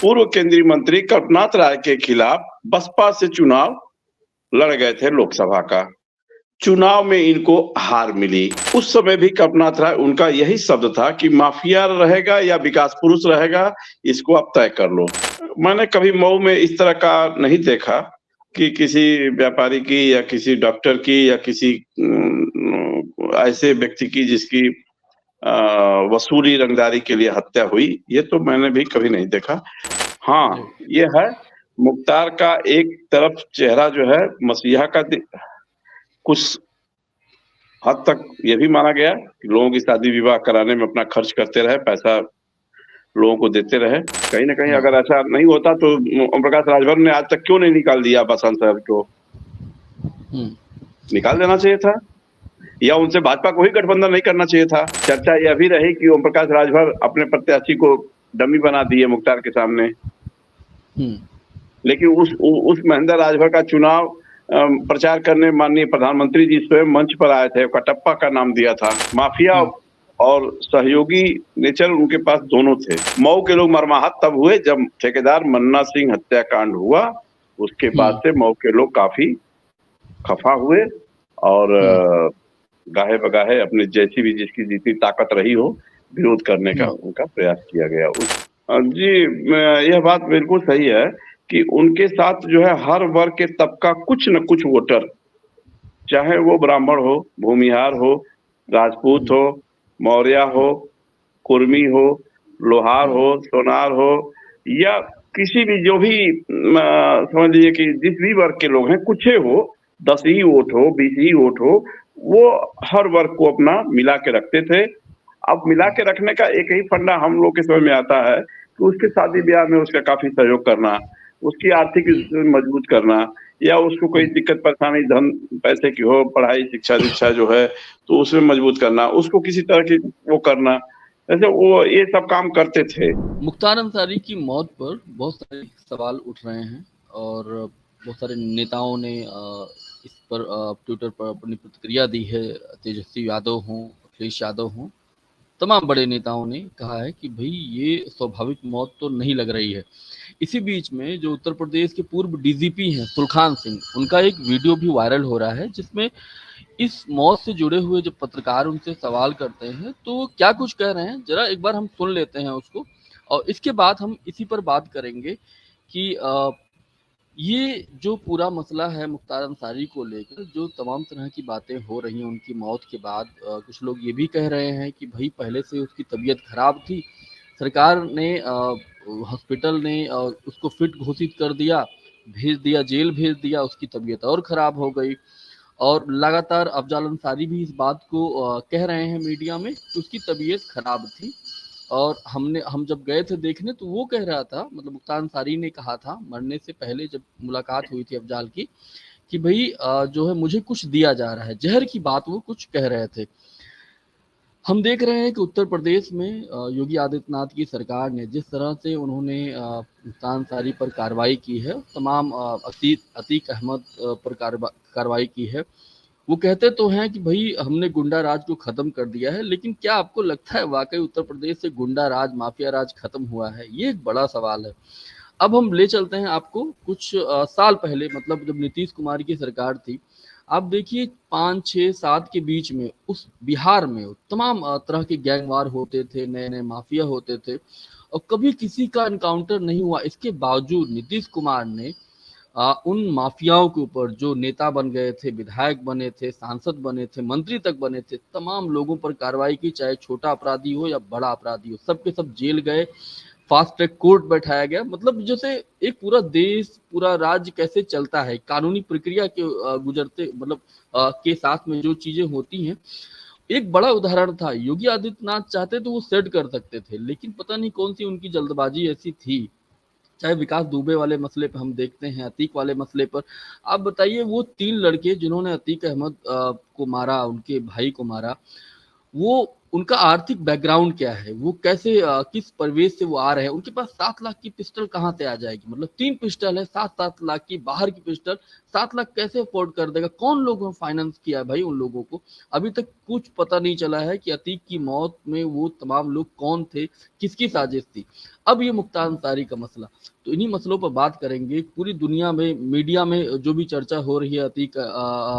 पूर्व केंद्रीय मंत्री कल्पनाथ राय के खिलाफ बसपा से चुनाव लड़ गए थे लोकसभा का। चुनाव में इनको हार मिली। उस समय भी कल्पनाथ राय, उनका यही शब्द था कि माफिया रहेगा या विकास पुरुष रहेगा, इसको आप तय कर लो। मैंने कभी मऊ में इस तरह का नहीं देखा कि किसी व्यापारी की या किसी डॉक्टर की या किसी ऐसे व्यक्ति की जिसकी वसूली रंगदारी के लिए हत्या हुई। ये तो मैंने भी कभी नहीं देखा। हाँ, ये है मुख्तार का एक तरफ चेहरा जो है मसीहा का कुछ हद तक ये भी माना गया कि लोगों की शादी विवाह कराने में अपना खर्च करते रहे, पैसा लोगों को देते रहे। कहीं ना कहीं अगर ऐसा नहीं होता तो ओम प्रकाश राजभर ने आज तक क्यों नहीं निकाल दिया बसंत साहब को? निकाल देना चाहिए था, या उनसे भाजपा को ही गठबंधन नहीं करना चाहिए था। चर्चा यह भी रही कि ओम प्रकाश राजभर अपने प्रत्याशी को डमी बना दिए मुख्तार के सामने। लेकिन उस महेंद्र राजभर का चुनाव प्रचार करने माननीय प्रधानमंत्री जी स्वयं मंच पर आए थे, कटप्पा का नाम दिया था। माफिया और सहयोगी नेचर उनके पास दोनों थे। मऊ के लोग मर्माहत तब हुए जब ठेकेदार मन्ना सिंह हत्याकांड हुआ। उसके बाद से मऊ के लोग काफी खफा हुए और गाहे बगाहे अपने जैसी भी जिसकी जितनी ताकत रही हो विरोध करने का उनका प्रयास किया गया। जी, यह बात बिल्कुल सही है कि उनके साथ जो है हर वर्ग के तबका कुछ न कुछ वोटर, चाहे वो ब्राह्मण हो, भूमिहार हो, राजपूत हो, मौर्य हो, कुर्मी हो, लोहार हो, सोनार हो, या किसी भी जो भी समझ लीजिए कि जिस भी वर्ग के लोग हैं, कुछ हो, 10 ही वोट हो, 20 ही वोट हो, वो हर वर्ग को अपना मिला के रखते थे। अब मिला के रखने का एक ही फंडा हम लोग के समझ में आता है कि उसके शादी ब्याह में उसका काफी सहयोग करना, उसकी आर्थिक मजबूत करना, या उसको कोई दिक्कत परेशानी धन पैसे की हो, पढ़ाई शिक्षा दीक्षा जो है तो उसमें मजबूत करना, उसको किसी तरह की वो करना, ऐसे वो ये सब काम करते थे। मुख्तार अंसारी की मौत पर बहुत सारे सवाल उठ रहे हैं और बहुत सारे नेताओं ने इस पर ट्विटर पर अपनी प्रतिक्रिया दी है। तेजस्वी यादव हों, अखिलेश यादव हों, तमाम बड़े नेताओं ने कहा है कि भाई ये स्वाभाविक मौत तो नहीं लग रही है। इसी बीच में जो उत्तर प्रदेश के पूर्व डीजीपी हैं सुलखान सिंह, उनका एक वीडियो भी वायरल हो रहा है जिसमें इस मौत से जुड़े हुए जो पत्रकार उनसे सवाल करते हैं तो क्या कुछ कह रहे हैं, जरा एक बार हम सुन लेते हैं उसको और इसके बाद हम इसी पर बात करेंगे कि ये जो पूरा मसला है मुख्तार अंसारी को लेकर, जो तमाम तरह की बातें हो रही हैं उनकी मौत के बाद, कुछ लोग ये भी कह रहे हैं कि भाई पहले से उसकी तबीयत खराब थी, सरकार ने हॉस्पिटल ने उसको फिट घोषित कर दिया, भेज दिया, जेल भेज दिया, उसकी तबीयत और ख़राब हो गई। और लगातार अफजाल अंसारी भी इस बात को कह रहे हैं मीडिया में कि उसकी तबीयत खराब थी। और हम जब गए थे देखने तो वो कह रहा था, मतलब मुख्तार अंसारी ने कहा था मरने से पहले जब मुलाकात हुई थी अफजाल की, कि भाई जो है मुझे कुछ दिया जा रहा है, जहर की बात वो कुछ कह रहे थे। हम देख रहे हैं कि उत्तर प्रदेश में योगी आदित्यनाथ की सरकार ने जिस तरह से उन्होंने मुख्तार अंसारी पर कार्रवाई की है, तमाम अतीक अहमद पर कार्रवाई की है, वो कहते तो हैं कि भाई हमने गुंडा राज को खत्म कर दिया है, लेकिन क्या आपको लगता है वाकई उत्तर प्रदेश से गुंडा राज, माफिया राज खत्म हुआ है? ये एक बड़ा सवाल है। अब हम ले चलते हैं आपको कुछ साल पहले, मतलब जब नीतीश कुमार की सरकार थी। आप देखिए 5, 6, 7 के बीच में उस बिहार में तमाम तरह के गैंगवार होते थे, नए नए माफिया होते थे और कभी किसी का एनकाउंटर नहीं हुआ। इसके बावजूद नीतीश कुमार ने उन माफियाओं के ऊपर, जो नेता बन गए थे, विधायक बने थे, सांसद बने थे, मंत्री तक बने थे, तमाम लोगों पर कार्रवाई की, चाहे छोटा अपराधी हो या बड़ा अपराधी हो, सबके सब जेल गए, फास्ट ट्रैक कोर्ट बैठाया गया। मतलब जैसे एक पूरा देश, पूरा राज्य कैसे चलता है कानूनी प्रक्रिया के गुजरते, मतलब के साथ में जो चीजें होती हैं, एक बड़ा उदाहरण था। योगी आदित्यनाथ चाहते तो वो सेट कर सकते थे, लेकिन पता नहीं कौन सी उनकी जल्दबाजी ऐसी थी। चाहे विकास दुबे वाले मसले पर हम देखते हैं, अतीक वाले मसले पर आप बताइए, वो 3 लड़के जिन्होंने अतीक अहमद को मारा, उनके भाई को मारा, वो उनका आर्थिक बैकग्राउंड क्या है, वो कैसे किस परिवेश से वो आ रहे हैं, उनके पास 7 लाख की पिस्टल कहाँ से आ जाएगी, मतलब 3 पिस्टल है 7-7 लाख की, बाहर की पिस्टल 7 लाख कैसे अफोर्ड कर देगा, कौन लोगों ने फाइनेंस किया है भाई उन लोगों को। अभी तक कुछ पता नहीं चला है कि अतीक की मौत में वो तमाम लोग कौन थे, किसकी साजिश थी। अब ये मुख्तार अंसारी का मसला, तो इन्हीं मसलों पर बात करेंगे। पूरी दुनिया में मीडिया में जो भी चर्चा हो रही है अतीक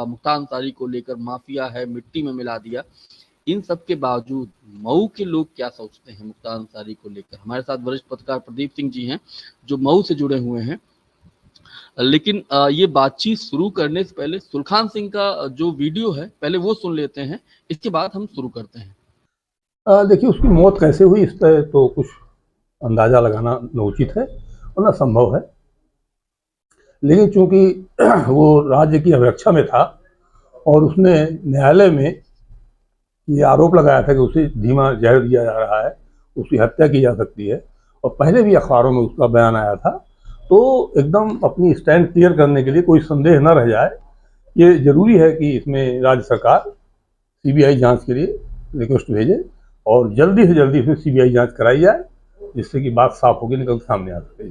मुख्तार अंसारी को लेकर, माफिया है, मिट्टी में मिला दिया, इन सब के बावजूद मऊ के लोग क्या सोचते हैं मुख्तार अंसारी को लेकर। हमारे साथ वरिष्ठ पत्रकार प्रदीप सिंह जी हैं जो मऊ से जुड़े हुए हैं। लेकिन ये बातचीत शुरू करने से पहले सुलखान सिंह का जो वीडियो है पहले वो सुन लेते हैं, इसके बाद हम शुरू करते हैं। देखिए, उसकी मौत कैसे हुई इस पर तो कुछ अंदाजा लगाना उचित है और ना संभव है, लेकिन चूंकि वो राज्य की अभिरक्षा में था और उसने न्यायालय में ये आरोप लगाया था कि उसे धीमा जहर दिया जा रहा है, उसकी हत्या की जा सकती है, और पहले भी अखबारों में उसका बयान आया था, तो एकदम अपनी स्टैंड क्लियर करने के लिए, कोई संदेह न रह जाए, ये जरूरी है कि इसमें राज्य सरकार सीबीआई जांच के लिए रिक्वेस्ट भेजे और जल्दी से जल्दी इसमें सीबीआई जांच कराई जाए, जिससे कि बात साफ होकर निकल सामने आ सके।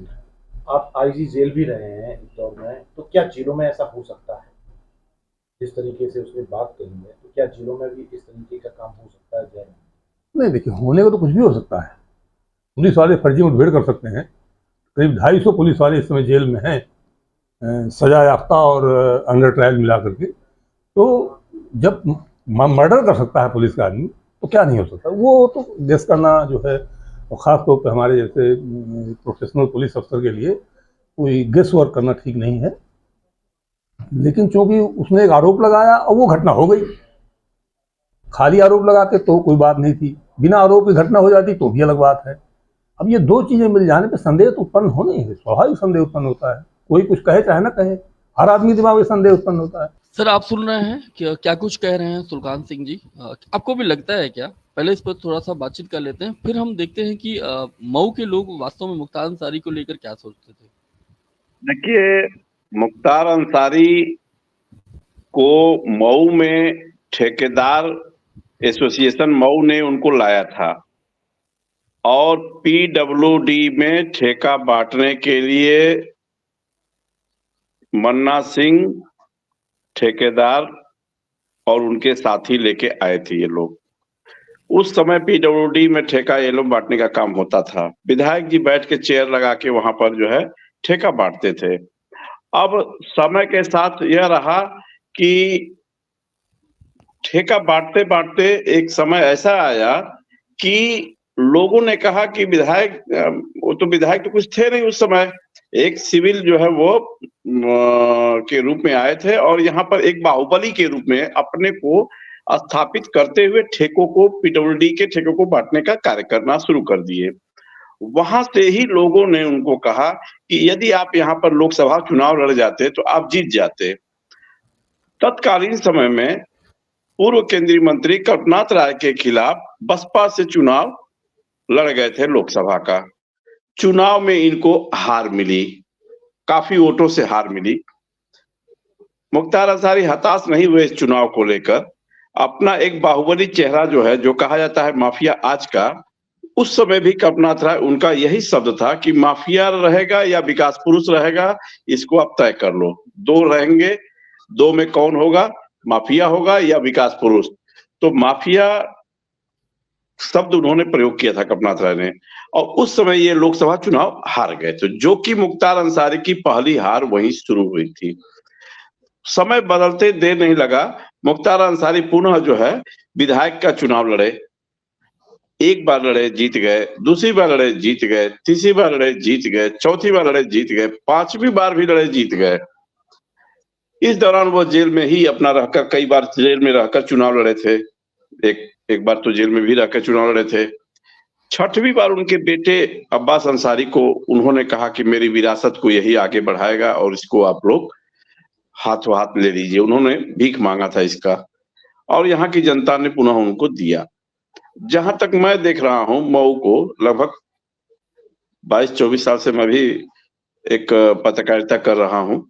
आप आईजी जेल भी रहे हैं इस दौर में, तो क्या जेलों में ऐसा हो सकता है जिस तरीके से उसने बात कही है, तो क्या जेलों में भी इस तरीके का काम हो सकता है जेल में? नहीं, देखिए, होने को तो कुछ भी हो सकता है। पुलिस वाले फर्जी मुठभेड़ कर सकते हैं। करीब 250 पुलिस वाले इस समय जेल में हैं, सजा याफ्ता और अंडर ट्रायल मिला करके। तो जब मर्डर कर सकता है पुलिस का आदमी, तो क्या नहीं हो सकता। वो तो गेस करना जो है, और ख़ास तौर पे हमारे जैसे प्रोफेशनल पुलिस अफसर के लिए कोई गेस वर्क करना ठीक नहीं है। लेकिन चूंकि उसने एक आरोप लगाया और वो घटना हो गई, खाली आरोप लगाते तो कोई बात नहीं थी, बिना आरोप की घटना हो जाती तो भी अलग बात है। अब ये दो चीजें मिल जाने पे संदेह तो उत्पन्न होने ही है, स्वाभाविक संदेह उत्पन्न होता है, कोई कुछ कहे चाहे ना कहे, हर आदमी दिमाग में संदेह उत्पन्न होता है। सर, आप सुन रहे हैं कि क्या कुछ कह रहे हैं सुलखान सिंह जी, आपको भी लगता है क्या? पहले इस पर थोड़ा सा बातचीत कर लेते हैं, फिर हम देखते हैं कि मऊ के लोग वास्तव में मुख्तार अंसारी को लेकर क्या सोचते थे। देखिए, मुख्तार अंसारी को मऊ में ठेकेदार एसोसिएशन मऊ ने उनको लाया था और पीडब्ल्यूडी में ठेका बांटने के लिए मन्ना सिंह ठेकेदार और उनके साथी लेके आए थे ये लोग। उस समय पीडब्ल्यूडी में ठेका ये लोग बांटने का काम होता था। विधायक जी बैठ के चेयर लगा के वहां पर जो है ठेका बांटते थे। अब समय के साथ यह रहा कि ठेका बांटते बांटते एक समय ऐसा आया कि लोगों ने कहा कि विधायक, वो तो विधायक तो कुछ थे नहीं उस समय, एक सिविल जो है वो के रूप में आए थे और यहाँ पर एक बाहुबली के रूप में अपने को स्थापित करते हुए ठेकों को, पीडब्ल्यूडी के ठेकों को बांटने का कार्य करना शुरू कर दिए। वहां से ही लोगों ने उनको कहा कि यदि आप यहाँ पर लोकसभा चुनाव लड़ जाते तो आप जीत जाते। तत्कालीन समय में पूर्व केंद्रीय मंत्री कल्पनाथ राय के खिलाफ बसपा से चुनाव लड़ गए थे लोकसभा का। चुनाव में इनको हार मिली, काफी वोटों से हार मिली। मुख्तार अंसारी हताश नहीं हुए इस चुनाव को लेकर। अपना एक बाहुबली चेहरा जो है, जो कहा जाता है माफिया आज का, उस समय भी कल्पनाथ राय, उनका यही शब्द था कि माफिया रहेगा या विकास पुरुष रहेगा, इसको आप तय कर लो। दो रहेंगे, दो में कौन होगा, माफिया होगा या विकास पुरुष। तो माफिया शब्द उन्होंने प्रयोग किया था कल्पनाथ राय ने, और उस समय ये लोकसभा चुनाव हार गए थे, जो कि मुख्तार अंसारी की पहली हार वहीं शुरू हुई थी। समय बदलते देर नहीं लगा, मुख्तार अंसारी पुनः जो है विधायक का चुनाव लड़े। एक बार लड़े, जीत गए, दूसरी बार लड़े, जीत गए, तीसरी बार लड़े, जीत गए, चौथी बार लड़े, जीत गए, पांचवी बार भी लड़े, जीत गए। इस दौरान वो जेल में ही अपना रहकर, कई बार जेल में रहकर चुनाव लड़े थे। एक बार तो जेल में भी रहकर चुनाव लड़े थे। छठवीं बार उनके बेटे अब्बास अंसारी को उन्होंने कहा कि मेरी विरासत को यही आगे बढ़ाएगा और इसको आप लोग हाथों हाथ ले लीजिए। उन्होंने भीख मांगा था इसका, और यहाँ की जनता ने पुनः उनको दिया। जहां तक मैं देख रहा हूं मऊ को, लगभग 22-24 साल से मैं भी एक पत्रकारिता कर रहा हूं,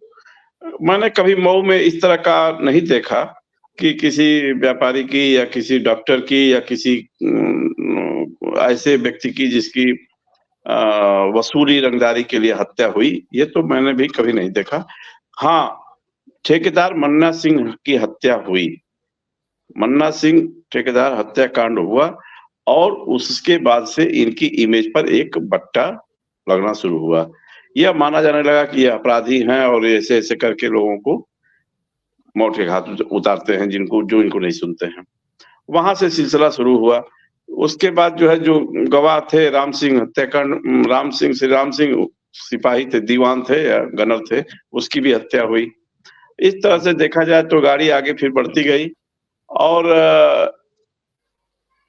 मैंने कभी मऊ में इस तरह का नहीं देखा कि किसी व्यापारी की या किसी डॉक्टर की या किसी ऐसे व्यक्ति की जिसकी वसूली रंगदारी के लिए हत्या हुई, ये तो मैंने भी कभी नहीं देखा। हाँ, ठेकेदार मन्ना सिंह की हत्या हुई। मन्ना सिंह ठेकेदार हत्याकांड हुआ और उसके बाद से इनकी इमेज पर एक बट्टा लगना शुरू हुआ। यह माना जाने लगा कि ये अपराधी हैं और ऐसे-ऐसे करके लोगों को मौत के घाट उतारते हैं जो इनको नहीं सुनते हैं। वहाँ से सिलसिला शुरू हुआ। उसके बाद जो है जो गवाह थे राम सिंह हत्याकांड, श्री राम सिंह सिपाही थे, दीवान थे या गनर थे, उसकी भी हत्या हुई। इस तरह से देखा जाए तो गाड़ी आगे फिर बढ़ती गई और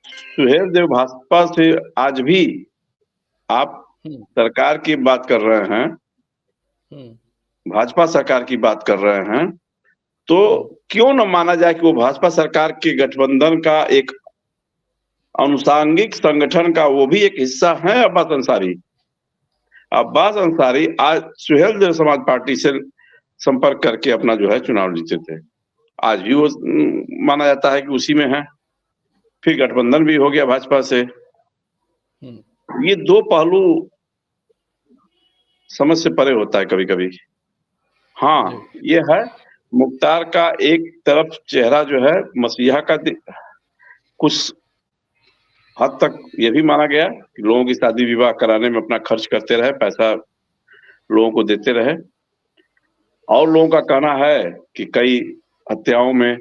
सुहेल देव भाजपा से आज भी आप सरकार की बात कर रहे हैं, भाजपा सरकार की बात कर रहे हैं, तो क्यों न माना जाए कि वो भाजपा सरकार के गठबंधन का एक अनुषांगिक संगठन का वो भी एक हिस्सा है अब्बास अंसारी। अब्बास अंसारी आज सुहेल देव समाज पार्टी से संपर्क करके अपना जो है चुनाव जीते थे। आज भी वो माना जाता है कि उसी में है। फिर गठबंधन भी हो गया भाजपा से। ये दो पहलू समझ से परे होता है कभी-कभी। हाँ, ये है मुख्तार का एक तरफ चेहरा जो है मसीहा का कुछ हद तक ये भी माना गया कि लोगों की शादी विवाह कराने में अपना खर्च करते रहे, पैसा लोगों को देते रहे। और लोगों का कहना है कि कई हत्याओं में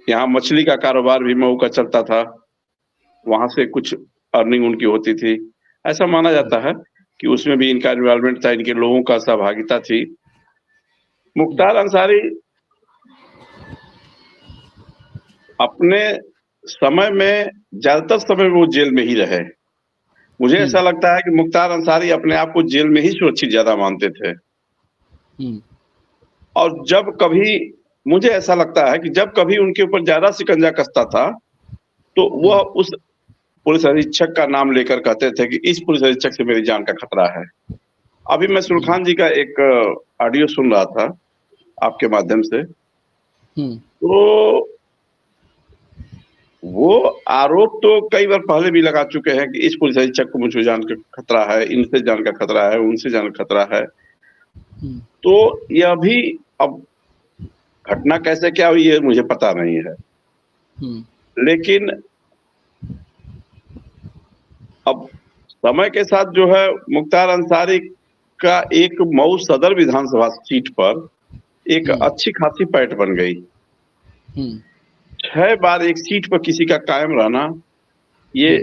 यहाँ मछली का कारोबार भी मऊ का चलता था, वहां से कुछ अर्निंग उनकी होती थी। ऐसा माना जाता है कि उसमें भी इनका इन्वॉल्वमेंट था, इनके लोगों का सहभागिता थी। मुख्तार अंसारी अपने समय में ज्यादातर समय वो जेल में ही रहे। मुझे ऐसा लगता है कि मुख्तार अंसारी अपने आप को जेल में ही सुरक्षित ज्यादा मानते थे। और जब कभी मुझे ऐसा लगता है कि जब कभी उनके ऊपर ज्यादा शिकंजा कसता था तो वह उस पुलिस अधीक्षक का नाम लेकर कहते थे कि इस पुलिस अधीक्षक से मेरी जान का खतरा है। अभी मैं सुलखान जी का एक ऑडियो सुन रहा था आपके माध्यम से, तो वो आरोप तो कई बार पहले भी लगा चुके हैं कि इस पुलिस अधीक्षक को मुझे जान का खतरा है, इनसे जान का खतरा है, उनसे जान का खतरा है। तो यह भी अब घटना कैसे क्या हुई है मुझे पता नहीं है, लेकिन अब समय के साथ जो है मुख्तार अंसारी का एक मऊ सदर विधानसभा सीट पर एक अच्छी खासी पैठ बन गई। 6 बार एक सीट पर किसी का कायम रहना, ये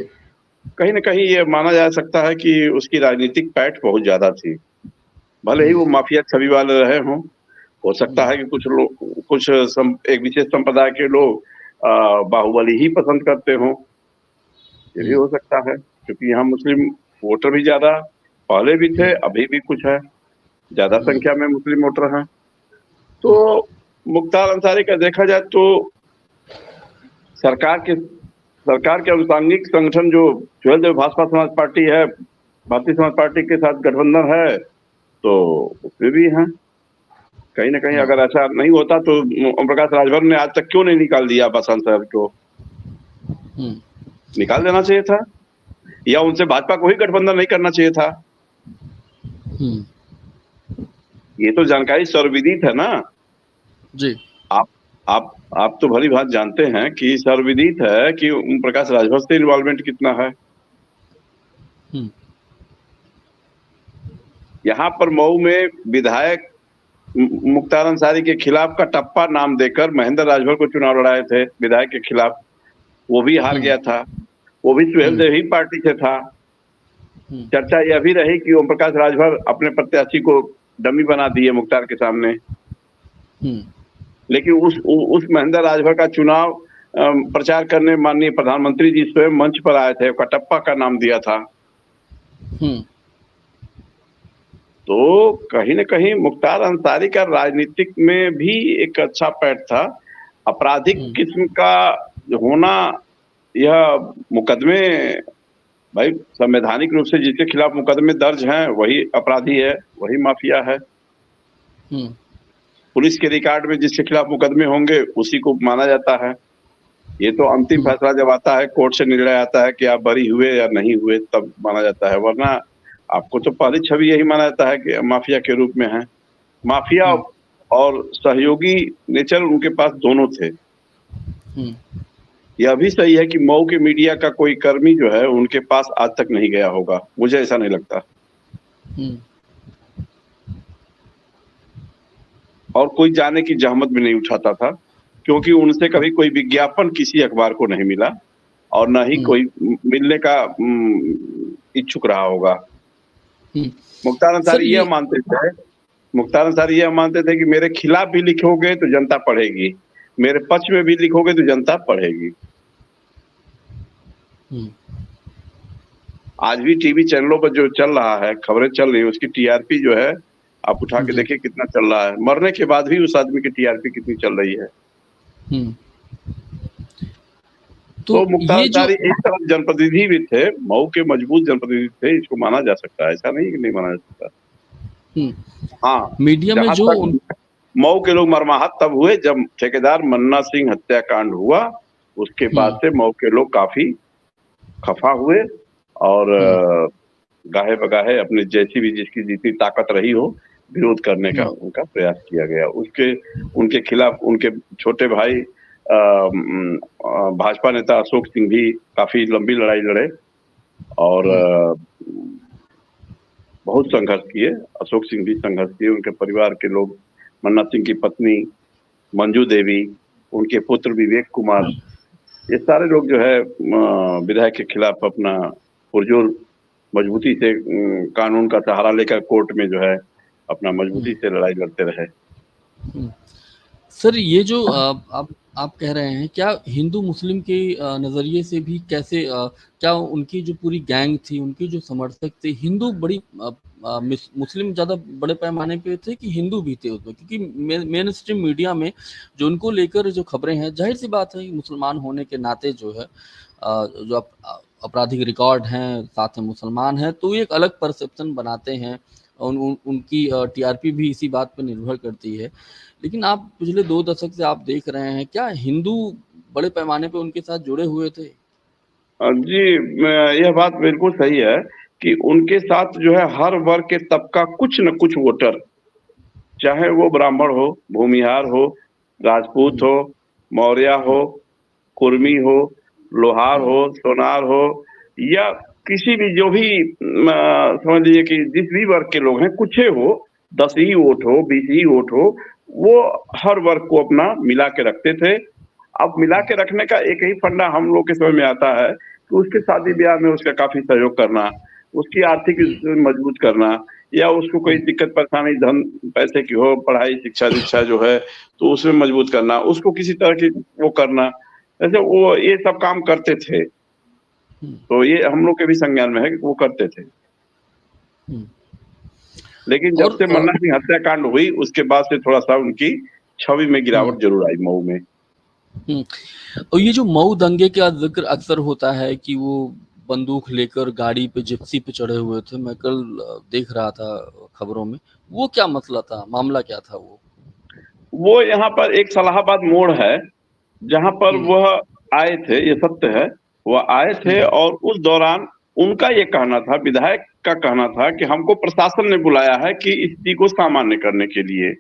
कहीं न कहीं ये माना जा सकता है कि उसकी राजनीतिक पैठ बहुत ज्यादा थी। भले ही वो माफिया छवि वाले रहे हों, हो सकता है कि कुछ एक विशेष संप्रदाय के लोग बाहुबली ही पसंद करते हों, ये भी हो सकता है, क्योंकि यहाँ मुस्लिम वोटर भी ज्यादा पहले भी थे, अभी भी कुछ है, ज्यादा संख्या में मुस्लिम वोटर हैं। तो मुख्तार अंसारी का देखा जाए तो सरकार के अनुषांगिक संगठन जो सुहेल देव भाजपा समाज पार्टी है, भारतीय समाज पार्टी के साथ गठबंधन है, तो उसमें भी हैं। कहीं ना कहीं अगर ऐसा नहीं होता तो ओम प्रकाश राजभर ने आज तक क्यों नहीं निकाल दिया अब्बास अंसारी को? निकाल देना चाहिए था, या उनसे भाजपा को ही गठबंधन नहीं करना चाहिए था। ये तो जानकारी सर्वविदित है ना जी। आप तो भली बात जानते हैं कि सर्वविदित है कि ओम प्रकाश राजभर से इन्वॉल्वमेंट कितना है। यहाँ पर मऊ में विधायक मुख्तार अंसारी के खिलाफ का टप्पा नाम देकर महेंद्र राजभर को चुनाव लड़ाए थे विधायक के खिलाफ, वो भी हार गया था, वो भी सुहेल देव ही पार्टी से था। चर्चा यह भी रही कि ओम प्रकाश राजभर अपने प्रत्याशी को डमी बना दिए मुख्तार के सामने, लेकिन उस महेंद्र राजभर का चुनाव प्रचार करने माननीय प्रधानमंत्री जी स्वयं मंच पर आए थे, कटप्पा का नाम दिया था। तो कहीं न कहीं मुख्तार अंसारी का राजनीतिक में भी एक अच्छा पैठ था। आपराधिक किस्म का होना, यह मुकदमे, भाई संवैधानिक रूप से जिसके खिलाफ मुकदमे दर्ज हैं वही अपराधी है, वही माफिया है। पुलिस के रिकॉर्ड में जिसके खिलाफ मुकदमे होंगे उसी को माना जाता है। ये तो अंतिम फैसला जब आता है, कोर्ट से निर्णय आता है कि आप बरी हुए या नहीं हुए, तब माना जाता है, वरना आपको तो पहली छवि यही माना जाता है कि माफिया के रूप में है। माफिया और सहयोगी नेचर उनके पास दोनों थे। यह भी सही है कि मऊ के मीडिया का कोई कर्मी जो है उनके पास आज तक नहीं गया होगा, मुझे ऐसा नहीं लगता। और कोई जाने की जहमत भी नहीं उठाता था, क्योंकि उनसे कभी कोई विज्ञापन किसी अखबार को नहीं मिला और न ही कोई मिलने का इच्छुक रहा होगा। मुख्तार अंसारी यह मानते थे कि मेरे खिलाफ भी लिखोगे तो जनता पढ़ेगी, मेरे पक्ष में भी लिखोगे तो जनता पढ़ेगी। आज भी टीवी चैनलों पर जो चल रहा है, खबरें चल रही है, उसकी टीआरपी जो है आप उठा के देखिए कितना चल रहा है। मरने के बाद भी उस आदमी की टीआरपी कितनी चल रही है। तो मुख्तार अंसारी एक तरफ जनप्रतिनिधि भी थे, मऊ के मजबूत जनप्रतिनिधि थे, इसको माना जा सकता है, ऐसा नहीं कि नहीं माना जा सकता। हाँ, मीडिया में जो मऊ के लोग मर्माहत तब हुए जब ठेकेदार मन्ना सिंह हत्याकांड हुआ, उसके बाद से मऊ के लोग काफी खफा हुए और गाहे बगाहे अपने जैसी भी जिसकी जितनी ताकत रही हो विरोध करने का उनका प्रयास किया गया। उनके खिलाफ उनके छोटे भाई भाजपा नेता अशोक सिंह भी काफी लंबी लड़ाई लड़े और बहुत संघर्ष किए। अशोक सिंह भी संघर्ष किए, उनके परिवार के लोग, मन्ना सिंह की पत्नी मंजू देवी, उनके पुत्र विवेक कुमार, ये सारे लोग जो है विधायक के खिलाफ अपना पुरजोर मजबूती से कानून का सहारा लेकर कोर्ट में जो है अपना मजबूती से लड़ाई लड़ते रहे। सर, ये जो आप कह रहे हैं, क्या हिंदू मुस्लिम के नज़रिए से भी कैसे क्या उनकी जो पूरी गैंग थी, उनके जो समर्थक थे, हिंदू बड़ी मुस्लिम ज़्यादा बड़े पैमाने पे थे कि हिंदू भी थे उसमें? क्योंकि मेन स्ट्रीम मीडिया में जो उनको लेकर जो खबरें हैं, जाहिर सी बात है मुसलमान होने के नाते जो है जो आपराधिक रिकॉर्ड हैं, साथ में मुसलमान हैं, तो एक अलग परसेप्शन बनाते हैं। उनकी टीआरपी भी इसी बात पर निर्भर करती है। लेकिन आप पिछले 2 दशक से आप देख रहे हैं, क्या हिंदू बड़े पैमाने पे उनके साथ जुड़े हुए थे? जी, यह बात बिल्कुल सही है कि उनके साथ जो है हर वर्ग के तबका कुछ न कुछ वोटर, चाहे वो ब्राह्मण हो, भूमिहार हो, राजपूत हो, मौर्य हो, कुर्मी हो, लोहार हो, सोनार हो, या किसी भी जो भी समझ लीजिए कि जिस भी वर्ग के लोग हैं, कुछ हो, 10 ही वोट हो, 20 ही वोट हो, वो हर वर्ग को अपना मिला के रखते थे। अब मिला के रखने का एक ही फंडा हम लोग के समझ में आता है कि उसके शादी ब्याह में उसका काफी सहयोग करना, उसकी आर्थिक मजबूत करना, या उसको कोई दिक्कत परेशानी धन पैसे की हो, पढ़ाई शिक्षा दीक्षा जो है तो उसमें मजबूत करना, उसको किसी तरह की वो करना, ऐसे वो ये सब काम करते थे। तो ये हम लोग के भी संज्ञान में है कि वो करते थे। लेकिन जब से मन्ना सिंह हत्याकांड हुई उसके बाद से थोड़ा सा उनकी छवि में गिरावट जरूर आई मऊ में। और ये जो मऊ दंगे का जिक्र अक्सर होता है कि वो बंदूक लेकर गाड़ी पे जिप्सी पे चढ़े हुए थे, मैं कल देख रहा था खबरों में, वो क्या मसला था, मामला क्या था? वो यहाँ पर एक सलाहाबाद मोड़ है जहाँ पर वह आए थे, ये सत्य है, वह आए थे और उस दौरान उनका ये कहना था, विधायक का कहना था कि हमको प्रशासन ने बुलाया है कि स्थिति को सामान्य करने के लिए।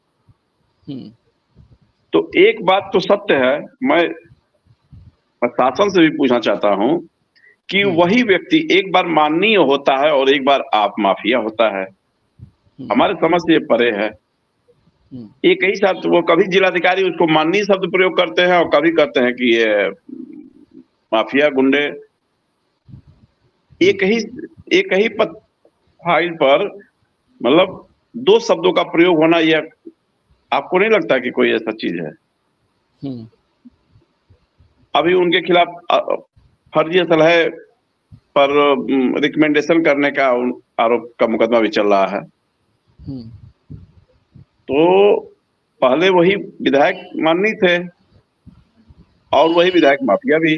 तो एक बात तो सत्य है, मैं प्रशासन से भी पूछना चाहता हूं कि वही व्यक्ति एक बार माननीय होता है और एक बार आप माफिया होता है, हमारे समझ से ये परे है। एक ही शब्द, वो कभी जिलाधिकारी उसको माननीय शब्द प्रयोग करते हैं और कभी कहते हैं कि ये माफिया गुंडे। एक ही फाइल पर मतलब 2 शब्दों का प्रयोग होना, यह आपको नहीं लगता कि कोई ऐसा चीज है? अभी उनके खिलाफ फर्जी असलहे पर रिकमेंडेशन करने का आरोप का मुकदमा भी चल रहा है। तो पहले वही विधायक माननीय थे और वही विधायक माफिया भी।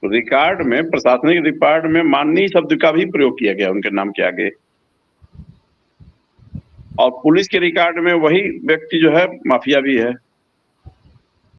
रिकॉर्ड में, प्रशासनिक रिकॉर्ड में माननीय शब्द का भी प्रयोग किया गया उनके नाम के आगे। और पुलिस के रिकॉर्ड में वही व्यक्ति जो है माफिया भी है।